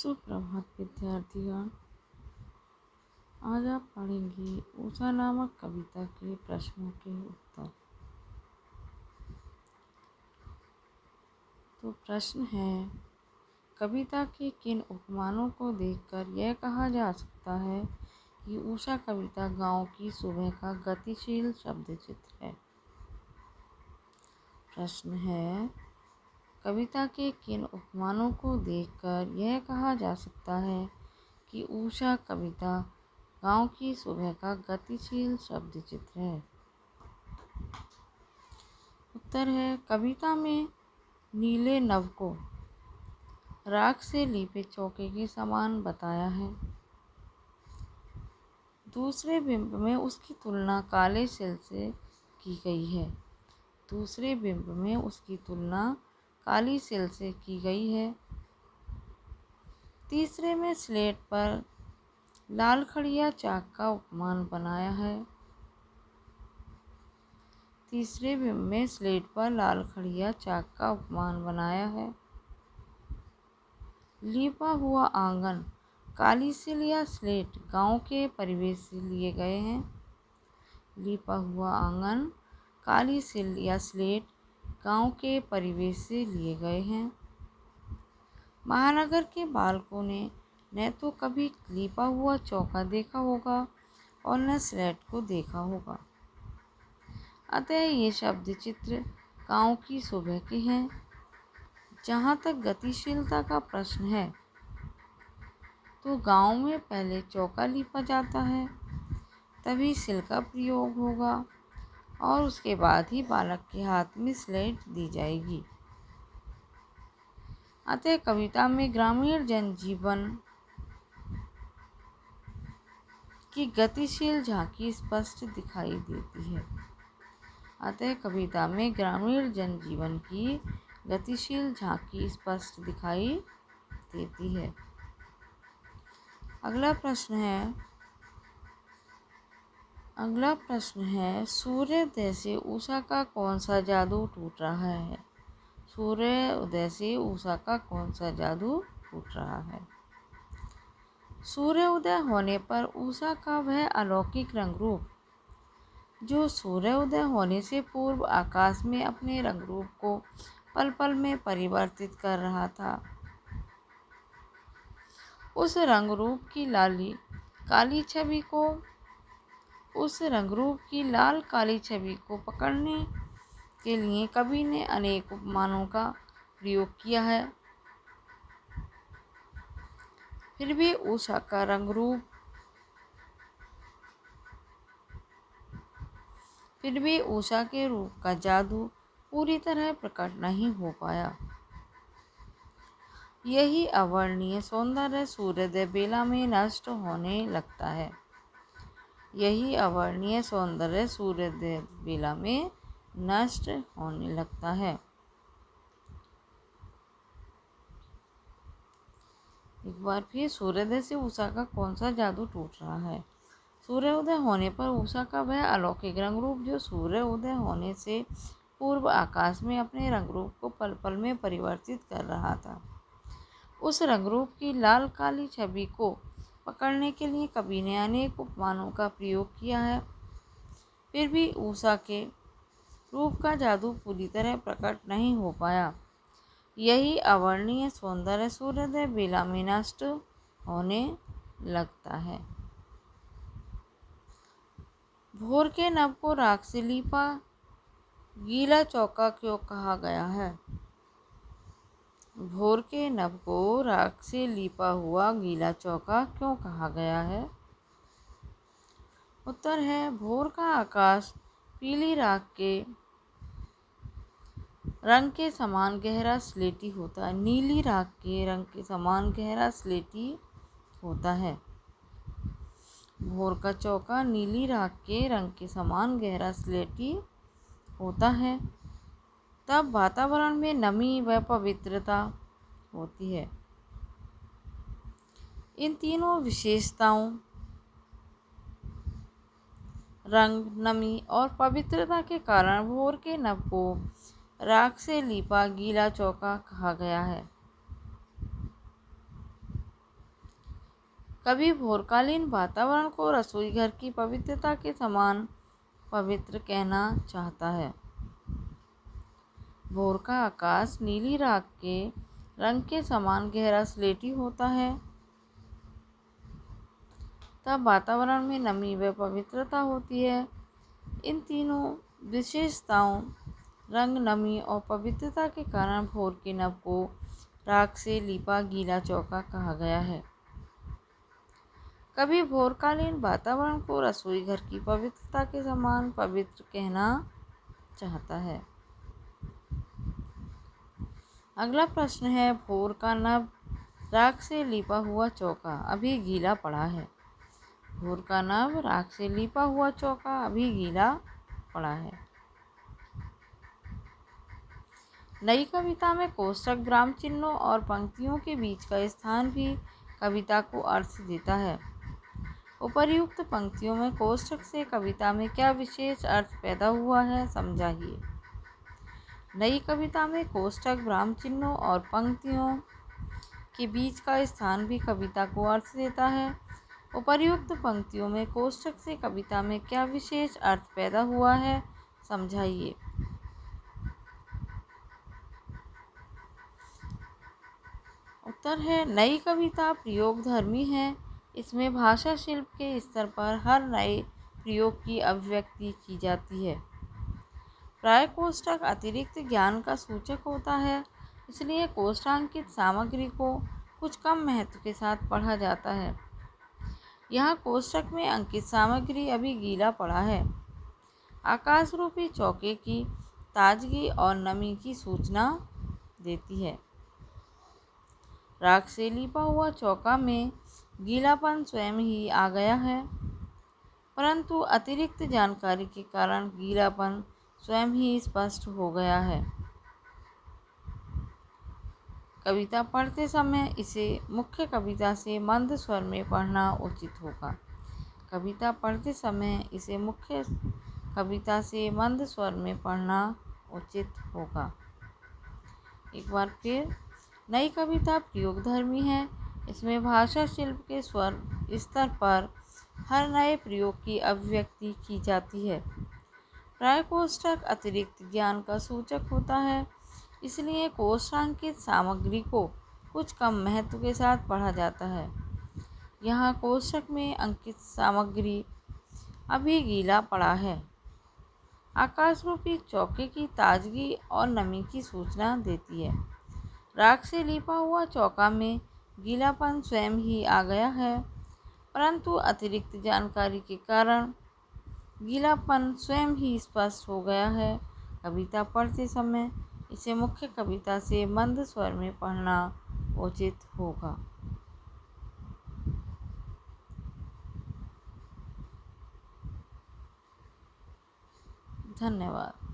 सुप्रभात विद्यार्थियों। आज आप पढ़ेंगे ऊषा नामक कविता के प्रश्नों के उत्तर। तो प्रश्न है, कविता के किन उपमानों को देखकर यह कहा जा सकता है कि ऊषा कविता गांव की सुबह का गतिशील शब्द चित्र है। प्रश्न है, कविता के किन उपमानों को देखकर यह कहा जा सकता है कि ऊषा कविता गांव की सुबह का गतिशील शब्द चित्र है। उत्तर है, कविता में नीले नभ को राख से लीपे चौके के समान बताया है। दूसरे बिंब में उसकी तुलना काले सिल से की गई है। दूसरे बिंब में उसकी तुलना काली सिल से की गई है। तीसरे में स्लेट पर लाल खड़िया चाक का उपमान बनाया है। तीसरे बिंब में स्लेट पर लाल खड़िया चाक का उपमान बनाया है। लीपा हुआ आंगन काली सिल या स्लेट गांव के परिवेश से लिए गए हैं। लीपा हुआ आंगन काली सिल या स्लेट गांव के परिवेश से लिए गए हैं। महानगर के बालकों ने न तो कभी लीपा हुआ चौका देखा होगा और न स्लेट को देखा होगा, अतः ये शब्द चित्र गांव की सुबह के हैं। जहाँ तक गतिशीलता का प्रश्न है, तो गांव में पहले चौका लीपा जाता है, तभी सिल का प्रयोग होगा और उसके बाद ही बालक के हाथ में स्लेट दी जाएगी। अतः कविता में ग्रामीण जनजीवन की गतिशील झांकी स्पष्ट दिखाई देती है। अतः कविता में ग्रामीण जनजीवन की गतिशील झांकी स्पष्ट दिखाई देती है। अगला प्रश्न है, सूर्योदय से उषा का कौन सा जादू टूट रहा है। सूर्योदय से उषा का कौन सा जादू टूट रहा है। सूर्योदय होने पर उषा का वह अलौकिक रंग रूप जो सूर्योदय होने से पूर्व आकाश में अपने रंग रूप को पल पल में परिवर्तित कर रहा था, उस रंग रूप की लाल काली छवि को पकड़ने के लिए कवि ने अनेक उपमानों का प्रयोग किया है। फिर भी उषा के रूप का जादू पूरी तरह प्रकट नहीं हो पाया। यही अवर्णनीय सौंदर्य सूर्योदय बेला में नष्ट होने लगता है। यही अवर्णनीय सौंदर्य सूर्योदय बेला में नष्ट होने लगता है। एक बार फिर, सूर्योदय से उषा का कौन सा जादू टूट रहा है। सूर्योदय होने पर उषा का वह अलौकिक रंग रूप जो सूर्योदय होने से पूर्व आकाश में अपने रंग रूप को पल पल में परिवर्तित कर रहा था, उस रंग रूप की लाल काली छवि को पकड़ने के लिए कवि ने अनेक उपमानों का प्रयोग किया है। फिर भी उषा के रूप का जादू पूरी तरह प्रकट नहीं हो पाया। यही अवर्णनीय सौंदर्य सूर्योदय बेला में नष्ट होने लगता है। भोर के नभ को राख से लीपा गीला चौका क्यों कहा गया है। भोर के नभ को राख से लीपा हुआ गीला चौका क्यों कहा गया है। उत्तर है, भोर का आकाश पीली राख के रंग के समान गहरा स्लेटी होता है। नीली राख के रंग के समान गहरा स्लेटी होता है। भोर का चौका नीली राख के रंग के समान गहरा स्लेटी होता है। तब वातावरण में नमी व पवित्रता होती है। इन तीनों विशेषताओं रंग, नमी और पवित्रता के कारण भोर के नभ को राख से लीपा गीला चौका कहा गया है। कवि भोरकालीन वातावरण को रसोई घर की पवित्रता के समान पवित्र कहना चाहता है। भोर का आकाश नीली राख के रंग के समान गहरा स्लेटी होता है। तब वातावरण में नमी व पवित्रता होती है। इन तीनों विशेषताओं रंग, नमी और पवित्रता के कारण भोर के नभ को राख से लिपा गीला चौका कहा गया है। कभी भोरकालीन वातावरण को रसोई घर की पवित्रता के समान पवित्र कहना चाहता है। अगला प्रश्न है, भोर का नभ राख से लिपा हुआ चौका अभी गीला पड़ा है। भोर का नभ राख से लिपा हुआ चौका अभी गीला पड़ा है। नई कविता में कोष्ठक, विराम चिन्हों और पंक्तियों के बीच का स्थान भी कविता को अर्थ देता है। उपर्युक्त पंक्तियों में कोष्ठक से कविता में क्या विशेष अर्थ पैदा हुआ है, समझाइए। नई कविता में कोष्ठक, विराम चिन्हों और पंक्तियों के बीच का स्थान भी कविता को अर्थ देता है। उपर्युक्त पंक्तियों में कोष्ठक से कविता में क्या विशेष अर्थ पैदा हुआ है, समझाइए। उत्तर है, नई कविता प्रयोगधर्मी है। इसमें भाषा शिल्प के स्तर पर हर नए प्रयोग की अभिव्यक्ति की जाती है। प्राय कोष्ठक अतिरिक्त ज्ञान का सूचक होता है, इसलिए कोष्ठांकित सामग्री को कुछ कम महत्व के साथ पढ़ा जाता है। यहाँ कोष्ठक में अंकित सामग्री अभी गीला पड़ा है। आकाश रूपी चौके की ताजगी और नमी की सूचना देती है। राख से लिपा हुआ चौका में गीलापन स्वयं ही आ गया है, परंतु अतिरिक्त जानकारी के कारण गीलापन स्वयं ही स्पष्ट हो गया है। कविता पढ़ते समय इसे मुख्य कविता से मंद स्वर में पढ़ना उचित होगा। कविता पढ़ते समय इसे मुख्य कविता से मंद स्वर में पढ़ना उचित होगा। एक बार फिर, नई कविता प्रयोगधर्मी है। इसमें भाषा शिल्प के स्वर स्तर पर हर नए प्रयोग की अभिव्यक्ति की जाती है। प्राय कोष्ठक अतिरिक्त ज्ञान का सूचक होता है, इसलिए कोष्ठांकित सामग्री को कुछ कम महत्व के साथ पढ़ा जाता है। यहाँ कोष्ठक में अंकित सामग्री अभी गीला पड़ा है। आकाश रूपी चौके की ताजगी और नमी की सूचना देती है। राख से लिपा हुआ चौका में गीलापन स्वयं ही आ गया है, परंतु अतिरिक्त जानकारी के कारण गीलापन स्वयं ही स्पष्ट हो गया है। कविता पढ़ते समय इसे मुख्य कविता से मंद स्वर में पढ़ना उचित होगा। धन्यवाद।